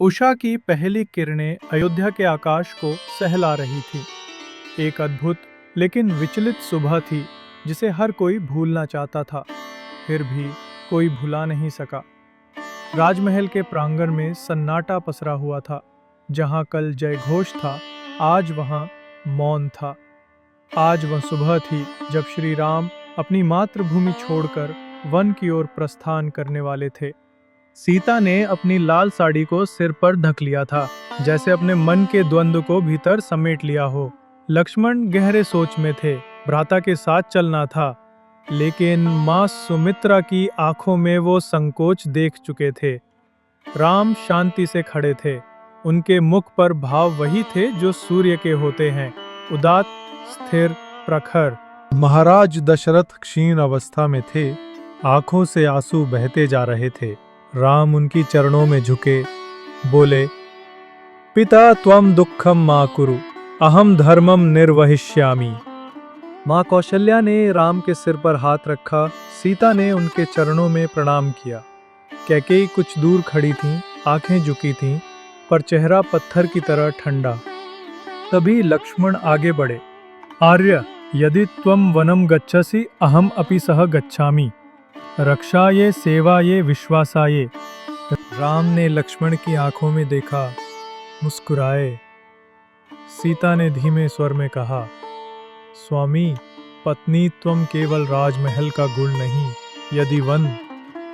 उषा की पहली किरणें अयोध्या के आकाश को सहला रही थी। एक अद्भुत लेकिन विचलित सुबह थी जिसे हर कोई भूलना चाहता था, फिर भी कोई भुला नहीं सका। राजमहल के प्रांगण में सन्नाटा पसरा हुआ था। जहां कल जयघोष था, आज वहां मौन था। आज वह सुबह थी जब श्री राम अपनी मातृभूमि छोड़कर वन की ओर प्रस्थान करने वाले थे। सीता ने अपनी लाल साड़ी को सिर पर ढक लिया था, जैसे अपने मन के द्वंद्व को भीतर समेट लिया हो। लक्ष्मण गहरे सोच में थे। भ्राता के साथ चलना था, लेकिन मां सुमित्रा की आंखों में वो संकोच देख चुके थे। राम शांति से खड़े थे। उनके मुख पर भाव वही थे जो सूर्य के होते हैं, उदात, स्थिर, प्रखर। महाराज दशरथ क्षीण अवस्था में थे, आंखों से आंसू बहते जा रहे थे। राम उनकी चरणों में झुके बोले, पिता त्वम दुःखम मा कुरु, अहम धर्मम निर्वहिष्यामि। माँ कौशल्या ने राम के सिर पर हाथ रखा। सीता ने उनके चरणों में प्रणाम किया। कैकेयी कुछ दूर खड़ी थीं, आंखें झुकी थीं, पर चेहरा पत्थर की तरह ठंडा। तभी लक्ष्मण आगे बढ़े। आर्य, यदि त्वम वनम गच्छसि अहम अपि सह गच्छामि, रक्षाये सेवाये विश्वासाये। राम ने लक्ष्मण की आंखों में देखा, मुस्कुराए। सीता ने धीमे स्वर में कहा, स्वामी, पत्नी त्वम केवल राजमहल का गुण नहीं, यदि वन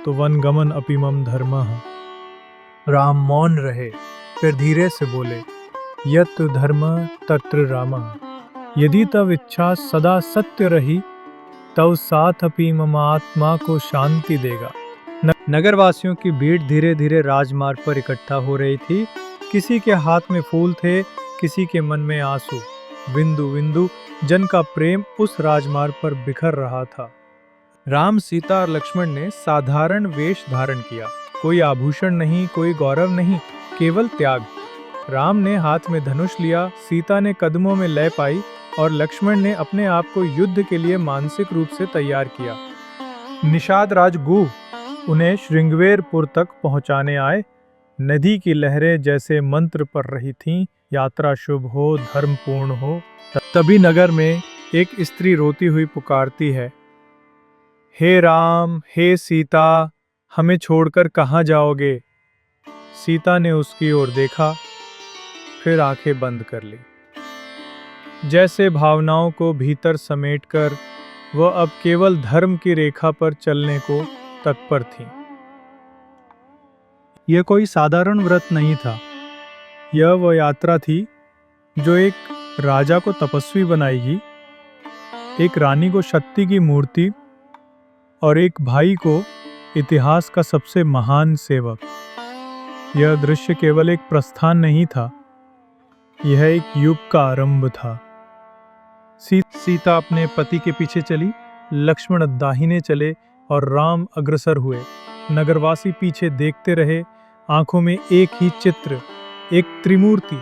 तो वन गमन अपि मम धर्मः। राम मौन रहे, फिर धीरे से बोले, यत् धर्म तत्र रामः। यदि तव इच्छा सदा सत्य रही, तव साथ अपि मम आत्मा को शांति देगा। नगरवासियों की भीड़ धीरे धीरे राजमार्ग पर इकट्ठा हो रही थी। किसी के हाथ में फूल थे, किसी के मन में आंसू। बिंदु बिंदु जन का प्रेम उस राजमार्ग पर बिखर रहा था। राम, सीता और लक्ष्मण ने साधारण वेश धारण किया। कोई आभूषण नहीं, कोई गौरव नहीं, केवल त्याग। राम ने हाथ में धनुष लिया, सीता ने कदमों में लय पाई और लक्ष्मण ने अपने आप को युद्ध के लिए मानसिक रूप से तैयार किया। निषाद राज गु उन्हें श्रृंगवेरपुर तक पहुंचाने आए। नदी की लहरें जैसे मंत्र पढ़ रही थीं, यात्रा शुभ हो, धर्म पूर्ण हो। तभी नगर में एक स्त्री रोती हुई पुकारती है, हे राम, हे सीता, हमें छोड़कर कहाँ जाओगे? सीता ने उसकी ओर देखा, फिर आंखें बंद कर ली। जैसे भावनाओं को भीतर समेटकर वह अब केवल धर्म की रेखा पर चलने को तत्पर थी। यह कोई साधारण व्रत नहीं था। यह वह यात्रा थी जो एक राजा को तपस्वी बनाएगी, एक रानी को शक्ति की मूर्ति और एक भाई को इतिहास का सबसे महान सेवक। यह दृश्य केवल एक प्रस्थान नहीं था, यह एक युग का आरंभ था। सीता अपने पति के पीछे चली, लक्ष्मण दाहिने चले और राम अग्रसर हुए। नगरवासी पीछे देखते रहे, आंखों में एक ही चित्र, एक त्रिमूर्ति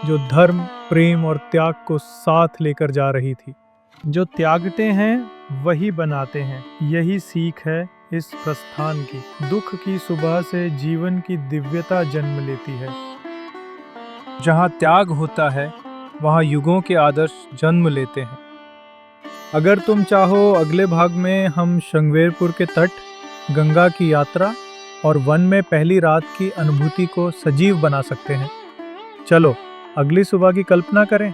जो धर्म, प्रेम और त्याग को साथ लेकर जा रही थी। जो त्यागते हैं वही बनाते हैं, यही सीख है इस प्रस्थान की। दुख की सुबह से जीवन की दिव्यता जन्म लेती है। जहाँ त्याग होता है, वहाँ युगों के आदर्श जन्म लेते हैं। अगर तुम चाहो, अगले भाग में हम श्रृंगवेरपुर के तट, गंगा की यात्रा और वन में पहली रात की अनुभूति को सजीव बना सकते हैं। चलो, अगली सुबह की कल्पना करें।